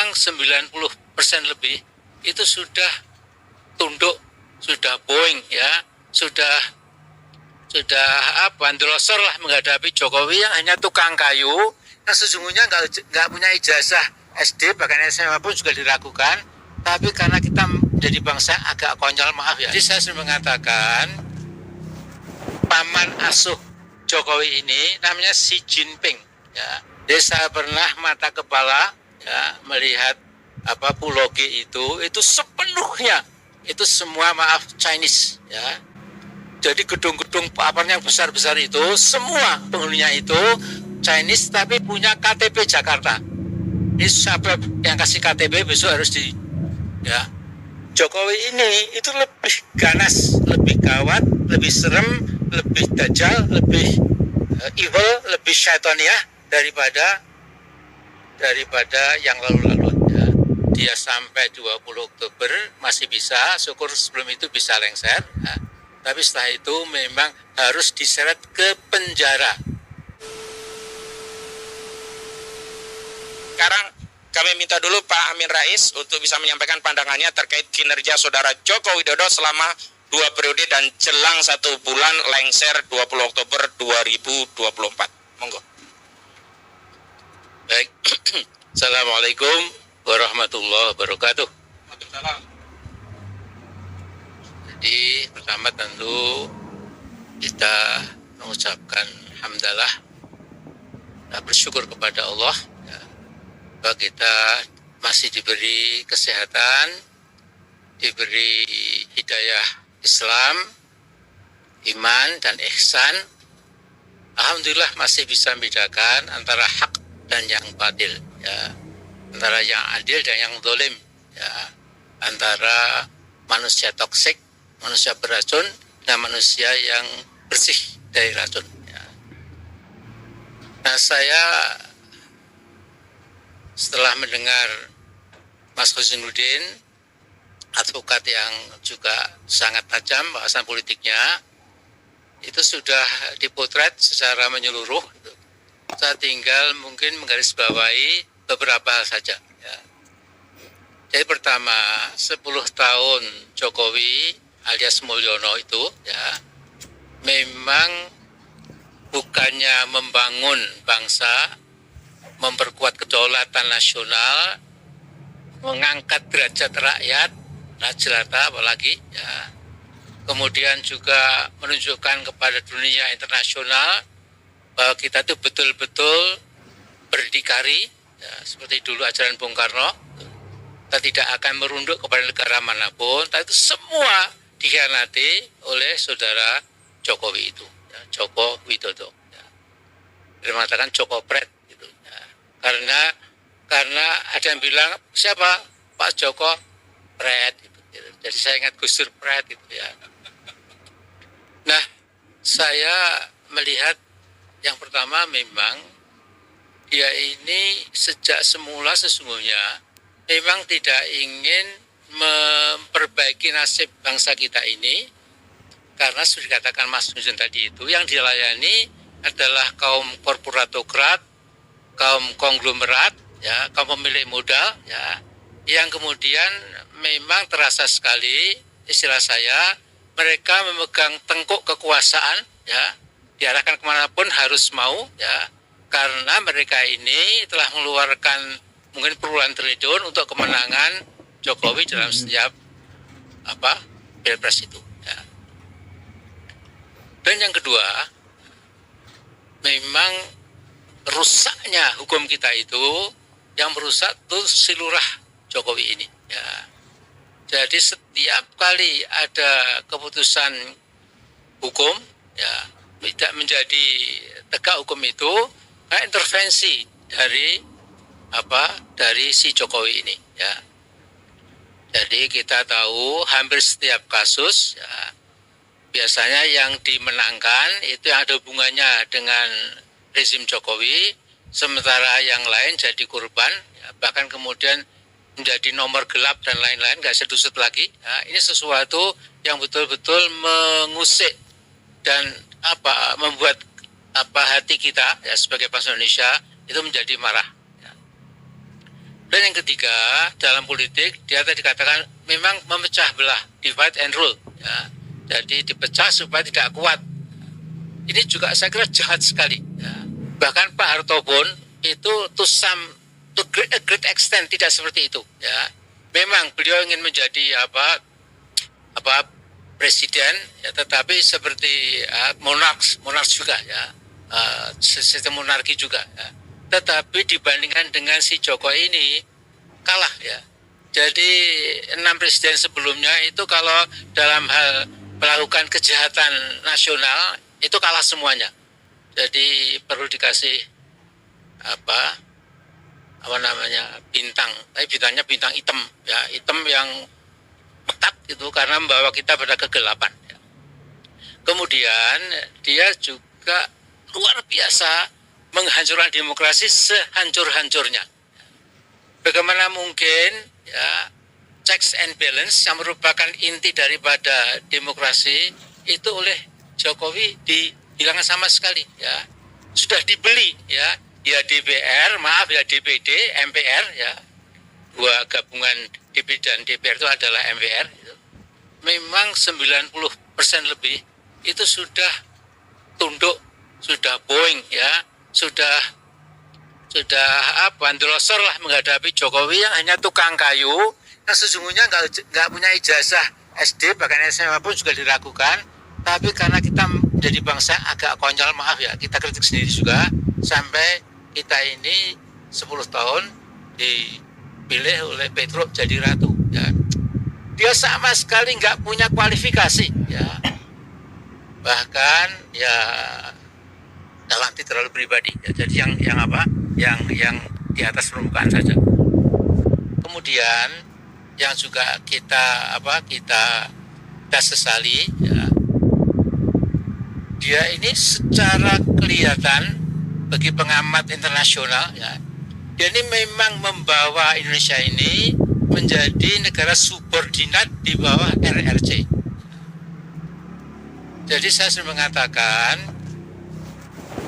memang 90% lebih itu sudah tunduk, sudah boing ya, sudah ndlosor lah menghadapi Jokowi yang hanya tukang kayu, yang sesungguhnya nggak punya ijazah SD, bahkan SMA pun juga diragukan. Tapi karena kita menjadi bangsa agak konyol, maaf ya. Jadi saya sering mengatakan paman asuh Jokowi ini namanya Xi Jinping. Ya. Jadi saya pernah mata kepala ya, melihat Pulau G itu sepenuhnya itu semua maaf Chinese ya. Jadi gedung-gedung yang besar-besar itu semua penghuninya itu Chinese tapi punya KTP Jakarta. Ini siapa yang kasih KTP besok harus ya. Jokowi ini itu lebih ganas, lebih gawat, lebih serem, lebih dajjal, lebih evil, lebih syaitaniyah daripada yang lalu-lalu ya. Dia sampai 20 Oktober masih bisa, syukur sebelum itu bisa lengser ya. Tapi setelah itu memang harus diseret ke penjara. Sekarang kami minta dulu Pak Amin Rais untuk bisa menyampaikan pandangannya terkait kinerja Saudara Joko Widodo selama 2 periode dan jelang 1 bulan lengser 20 Oktober 2024. Monggo. Baik. Assalamualaikum warahmatullahi wabarakatuh. Waalaikumsalam. Jadi pertama tentu kita mengucapkan hamdalah, kita bersyukur kepada Allah ya, bahwa kita masih diberi kesehatan, diberi hidayah Islam, iman dan ihsan. Alhamdulillah masih bisa membedakan antara hak dan yang batil ya, antara yang adil dan yang zalim ya, antara manusia toksik, manusia beracun, dan manusia yang bersih dari racun ya. Nah, saya setelah mendengar Mas Husnuddin, advokat yang juga sangat tajam bahasan politiknya, itu sudah dipotret secara menyeluruh. Saya tinggal mungkin menggarisbawahi beberapa hal saja ya. Jadi pertama, 10 tahun Jokowi alias Mulyono itu ya, memang bukannya membangun bangsa, memperkuat kedaulatan nasional, mengangkat derajat rakyat, jelata apalagi ya. Kemudian juga menunjukkan kepada dunia internasional bahwa kita itu betul-betul berdikari ya, seperti dulu ajaran Bung Karno. Kita tidak akan merunduk kepada negara manapun, tapi itu semua dikhianati oleh saudara Jokowi itu, ya, Joko Widodo. Ya. Dia mengatakan Joko Pret, gitu. Ya. Karena ada yang bilang siapa Pak Joko Pret, gitu. Jadi saya ingat Gus Dur Pret, gitu ya. Nah, saya melihat yang pertama memang dia ini sejak semula sesungguhnya memang tidak ingin memperbaiki nasib bangsa kita ini, karena sudah dikatakan Mas Nuzul tadi itu yang dilayani adalah kaum korporatokrat, kaum konglomerat, ya, kaum pemilik modal, ya, yang kemudian memang terasa sekali istilah saya mereka memegang tengkuk kekuasaan, ya, diarahkan kemanapun harus mau, ya, karena mereka ini telah mengeluarkan mungkin puluhan triliun untuk kemenangan Jokowi dalam setiap pilpres itu. Ya. Dan yang kedua, memang rusaknya hukum kita itu yang merusak itu si lurah Jokowi ini. Ya. Jadi setiap kali ada keputusan hukum, ya, tidak menjadi tegak hukum itu, intervensi dari si Jokowi ini. Ya. Jadi kita tahu hampir setiap kasus, ya, biasanya yang dimenangkan itu yang ada hubungannya dengan rezim Jokowi, sementara yang lain jadi korban, ya, bahkan kemudian menjadi nomor gelap dan lain-lain, nggak sedusut lagi. Nah, ini sesuatu yang betul-betul mengusik dan membuat hati kita ya sebagai bangsa Indonesia itu menjadi marah. Ya. Dan yang ketiga, dalam politik dia tadi katakan memang memecah belah, divide and rule. Ya. Jadi dipecah supaya tidak kuat. Ini juga saya kira jahat sekali. Ya. Bahkan Pak Harto pun itu to a great extent tidak seperti itu. Ya. Memang beliau ingin menjadi presiden, ya, tetapi seperti monark juga, ya, sistem monarki juga. Ya. Tetapi dibandingkan dengan si Jokowi ini kalah, ya. Jadi 6 presiden sebelumnya itu kalau dalam hal melakukan kejahatan nasional itu kalah semuanya. Jadi perlu dikasih bintang, tapi bintangnya bintang hitam, ya, hitam yang pekat itu karena membawa kita pada kegelapan. Ya. Kemudian dia juga luar biasa menghancurkan demokrasi sehancur-hancurnya. Bagaimana mungkin, ya, checks and balance yang merupakan inti daripada demokrasi itu oleh Jokowi dihilangkan sama sekali, ya. Sudah dibeli, ya DPR, ya DPD, MPR, ya. Dua gabungan DPD dan DPR itu adalah MPR. Gitu. Memang 90% lebih itu sudah tunduk, sudah boing, ya, sudah bandrosor lah menghadapi Jokowi yang hanya tukang kayu, yang sesungguhnya nggak punya ijazah SD, bahkan SMA pun juga diragukan. Tapi karena kita menjadi bangsa agak konyol, maaf ya, kita kritik sendiri juga, sampai kita ini 10 tahun dipilih oleh Petruk jadi ratu. Ya. Dia sama sekali nggak punya kualifikasi, ya. Bahkan ya dalam arti terlalu pribadi, ya. Jadi yang di atas permukaan saja. Kemudian yang juga kita sesali, ya, dia ini secara kelihatan bagi pengamat internasional, ya, dia ini memang membawa Indonesia ini menjadi negara subordinat di bawah RRC. Jadi saya sering mengatakan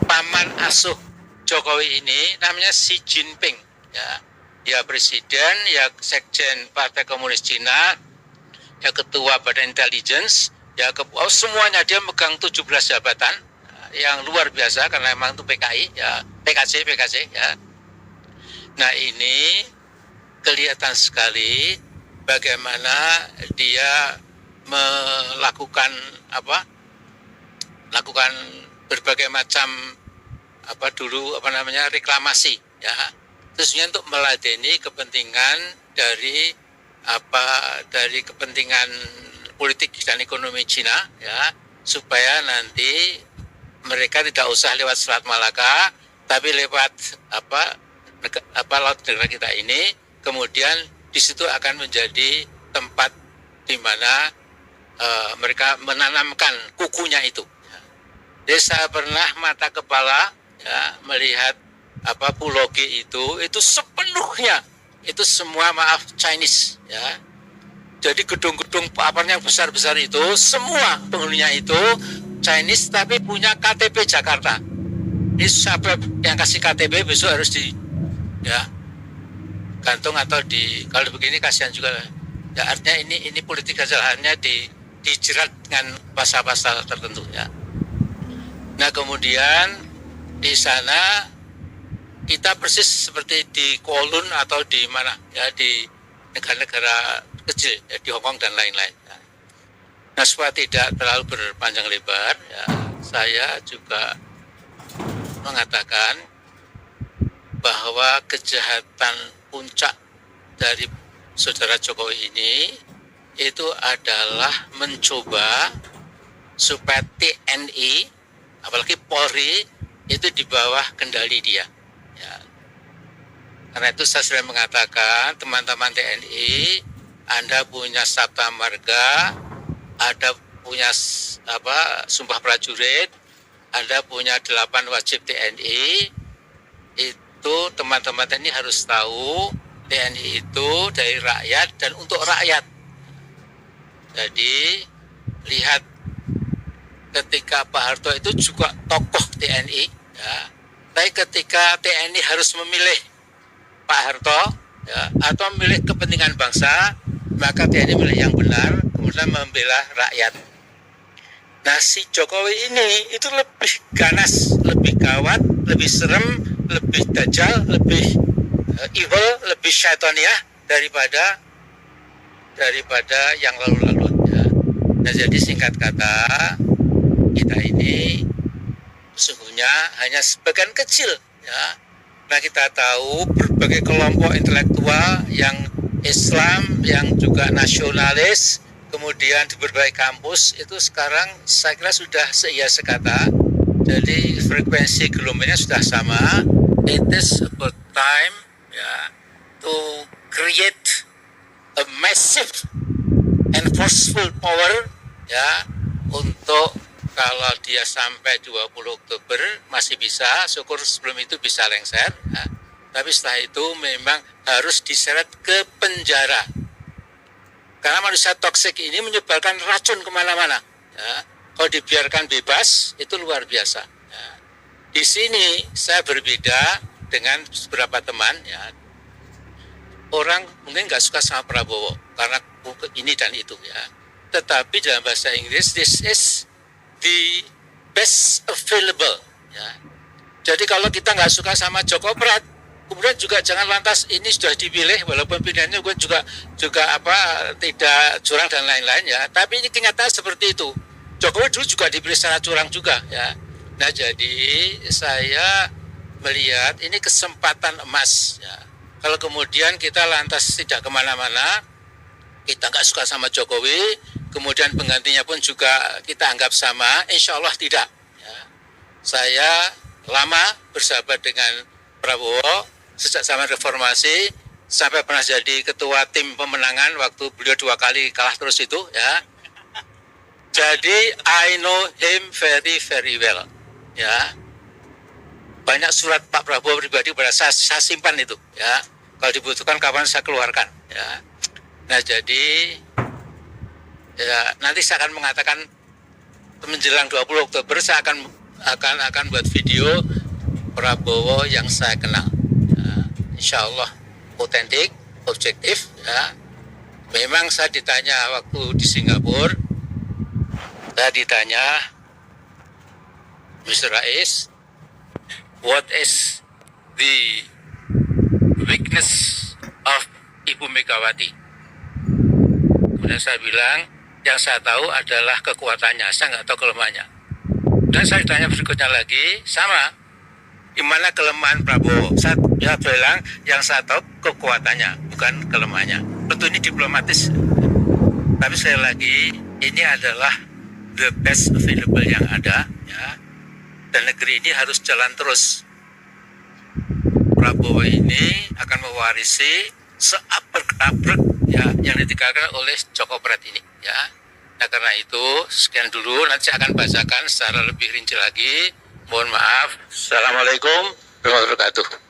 paman asuh Jokowi ini namanya Xi Jinping, ya, ya presiden, ya sekjen Partai Komunis Cina, ya ketua Badan Intelligence, ya semuanya dia megang 17 jabatan yang luar biasa karena memang itu PKI, ya PKC, ya. Nah ini kelihatan sekali bagaimana dia melakukan berbagai macam reklamasi, ya, khususnya untuk meladeni kepentingan dari kepentingan politik dan ekonomi Cina, ya, supaya nanti mereka tidak usah lewat Selat Malaka, tapi lewat laut negara kita ini, kemudian di situ akan menjadi tempat di mana mereka menanamkan kukunya itu. Jadi saya pernah mata kepala, ya, melihat Pulau G itu sepenuhnya itu semua Chinese, ya. Jadi gedung-gedung yang besar-besar itu semua penghuninya itu Chinese tapi punya KTP Jakarta. Ini siapa yang kasih KTP besok harus gantung atau kalau begini kasihan juga. Ya artinya ini politik kesalahannya dijerat dengan pasal-pasal tertentu, ya. Nah kemudian di sana kita persis seperti di Kowloon atau di mana, ya, di negara-negara kecil, ya, di Hong Kong dan lain-lain. Ya. Nah supaya tidak terlalu berpanjang lebar, ya, saya juga mengatakan bahwa kejahatan puncak dari saudara Jokowi ini itu adalah mencoba supaya TNI, apalagi Polri, itu di bawah kendali dia. Ya. Karena itu saya sering mengatakan, teman-teman TNI, Anda punya Sabta Marga, Anda punya Sumpah Prajurit, Anda punya 8 wajib TNI, itu teman-teman TNI harus tahu TNI itu dari rakyat dan untuk rakyat. Jadi lihat ketika Pak Harto itu juga tokoh TNI, ya. Tapi ketika TNI harus memilih Pak Harto, ya, atau memilih kepentingan bangsa, maka dia ini milih yang benar, kemudian membela rakyat. Nah, si Jokowi ini itu lebih ganas, lebih gawat, lebih serem, lebih dajjal, lebih evil, lebih syaitaniyah daripada yang lalu-lalu. Ya. Nah, jadi singkat kata, kita ini sesungguhnya hanya sebagian kecil. Ya. Nah, kita tahu berbagai kelompok intelektual yang Islam, yang juga nasionalis, kemudian di berbagai kampus itu sekarang saya kira sudah seia sekata. Jadi frekuensi gelombangnya sudah sama. It is about time ya to create a massive and forceful power ya untuk kalau dia sampai 20 Oktober masih bisa, syukur sebelum itu bisa lengser. Ya. Tapi setelah itu memang harus diseret ke penjara. Karena manusia toksik ini menyebarkan racun kemana-mana. Ya. Kalau dibiarkan bebas, itu luar biasa. Ya. Di sini saya berbeda dengan beberapa teman. Ya. Orang mungkin nggak suka sama Prabowo karena ini dan itu. Ya. Tetapi dalam bahasa Inggris, this is the best available. Ya. Jadi kalau kita nggak suka sama Joko Prat, kemudian juga jangan lantas ini sudah dipilih walaupun pilihannya juga tidak curang dan lain-lain ya. Tapi ini kenyataan seperti itu. Jokowi dulu juga dipilih secara curang juga ya. Nah jadi saya melihat ini kesempatan emas ya. Kalau kemudian kita lantas tidak kemana-mana, kita nggak suka sama Jokowi, kemudian penggantinya pun juga kita anggap sama, insya Allah tidak. Ya. Saya lama bersahabat dengan Prabowo, sejak zaman reformasi sampai pernah jadi ketua tim pemenangan waktu beliau 2 kali kalah terus itu ya. Jadi I know him very very well ya. Banyak surat Pak Prabowo pribadi pada saya simpan itu ya. Kalau dibutuhkan kapan saya keluarkan ya. Nah jadi ya nanti saya akan mengatakan menjelang 20 Oktober saya akan buat video Prabowo yang saya kenal. Insya Allah otentik, objektif ya. Memang saya ditanya waktu di Singapura, saya ditanya, Mr. Rais, what is the weakness of Ibu Megawati? Kemudian saya bilang, yang saya tahu adalah kekuatannya, saya nggak tahu kelemahannya. Dan saya ditanya berikutnya lagi, sama, gimana kelemahan Prabowo? Saya bilang yang saya tahu kekuatannya, bukan kelemahannya. Tentu ini diplomatis. Tapi sekali lagi, ini adalah the best available yang ada. Ya. Dan negeri ini harus jalan terus. Prabowo ini akan mewarisi seabrek-abrek ya, yang ditinggalkan oleh Joko Prat ini. Ya. Nah karena itu, sekian dulu. Nanti saya akan bacakan secara lebih rinci lagi. Mohon maaf. Assalamualaikum warahmatullahi wabarakatuh.